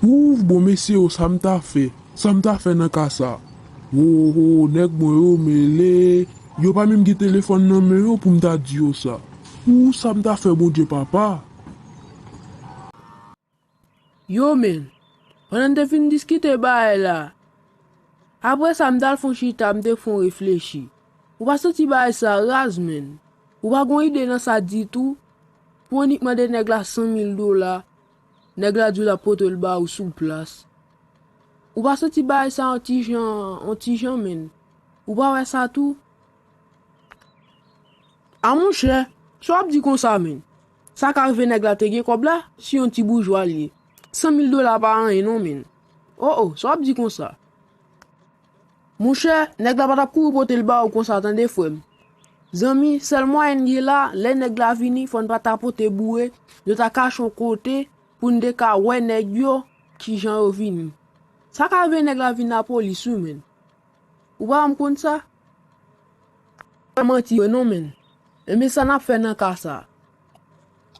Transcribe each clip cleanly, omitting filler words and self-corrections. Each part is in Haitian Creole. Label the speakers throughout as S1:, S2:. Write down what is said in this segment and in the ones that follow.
S1: Ouf, bon mesye yo, sa mta fe. Sa mta fe nan ka sa. Nek mwen yo mele. Yo pa mim ki telefon nan men yo pou mta di yo sa. Ou sa mta fe bon Dieu papa.
S2: Yo men, on te fin diskite ba la. Apre sa mdal fon chita mte fon reflechi. Ou pa soti ba sa raz men. Ou pa gon ide nan sa di tou. Pou unikman de neg la $100,000. Neg la dou la pote l ba ou sou plas. Ou pa soti ba sa anti-jan men. Ou pa wè sa tou. A mon chè, so ap di kon sa men. Sa ka rive neg la tege kob la, si yon ti bourgeois liye. $100,000 par an non men. So ap di kon sa. Mon chè, neg la patap kou pote l ba ou kon sa tan de fwem. Zami, sel mwen ye la, le neg la vini, fon patap pote boue, de ta kachon kote, pou nde ka wè neg yo, ki jan yo vini. Sa ka rive neg la vini la polis ou men. Ou pa m kon sa? Menti non men. Mais ça n'a fait nan ka sa.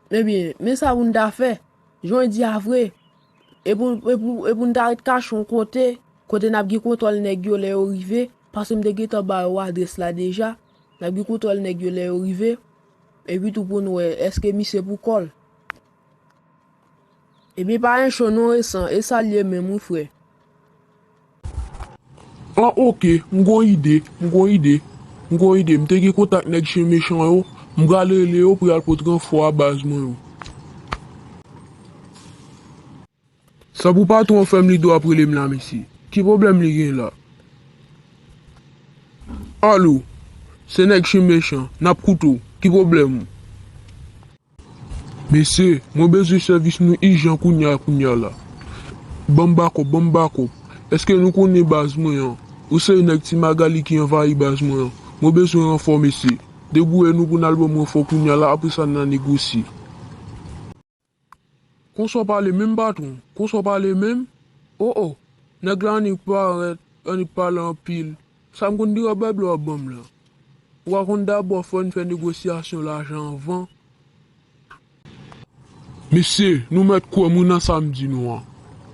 S2: Mais ça vous n'a fait. J'en dis à vrai. Et pour n'arrêter cachon côté n'a pas contrôle nèg yo les arrivé parce que m'te geta ba adresse là déjà. N'a pas contrôle nèg yo les arrivé. Et puis tout pour nous est-ce que mi c'est pour col. Et bien pas un chonon récent et ça lié même mon frère.
S1: Ah ok, m'gon ide. Mte ge kontak neg chen méchant yo. M'gale le yo pou yal potran fwa baz mwen yo. Sa pou pa ton fèm li do apre lem la mesi. Ki problem li gen la? Alo, se neg chen méchant, nap koutou, ki problem ou? Mese, mwen bezwe servis nou ijan kounya la. Bambako. Eske nou konen baz mwen yo? Ou se yon neg ti magali ki envahi baz mwen yo? Mwen bezwe renfor mesi. Debouye nou pou nalbom renfor kounya la apre sa nan negosi. Kon so pale men baton? Kon so pale men? Neg la anik pale an pil. Sa m kon dira beb lo abom la. Wakon dabo fon fè negosyasyon la jan van. Mese, nou met kwa moun nan samdi nou an.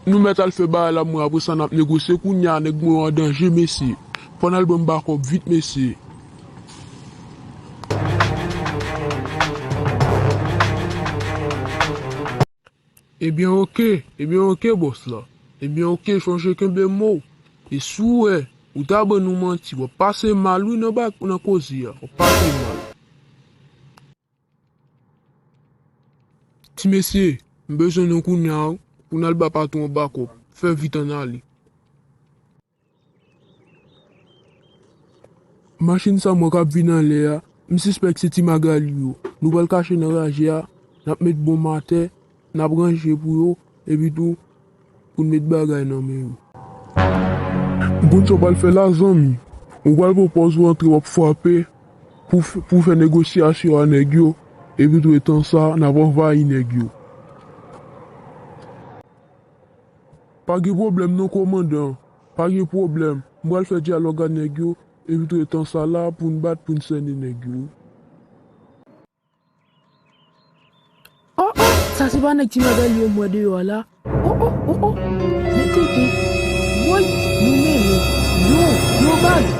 S1: Nou met al fe baye la mwen apre sa nap negosye kounya neg mwen an danje mesi. Pon albom bakop vite mesi. Ebyen ok boss la. Ebyen ok chanje kembe mou. E sou ou taban nou manti, wap pase mal ou nan bak ou nan kozi ya. Wap pase mal. Ti mesye, mbezon nou kounya ou, pou nan alba paton bakop. Fè vite an ali. Machin sa mwen kap vinan le ya, msispek se ti magali yo. Nou bal kache nan raje ya, nap met bon mate, nap range pou yo, epi tou, pou met bagay nan men yo. Bon so bal fe la zami, ou bal propose rentre wap fwape, pou fe negosyasyon an neg yo, epi tou etan sa, nap envahi neg yo. Pa ge problem non komandan, pa ge problem, mbal fe diyalog an neg yo, epi tou etan sa la pou n'bat pou n'sende neg yo.
S2: Ça c'est pas nèg ti modèle yo moi de yo là. Mais t'es. Moi, nous mêmes. Yo, bag.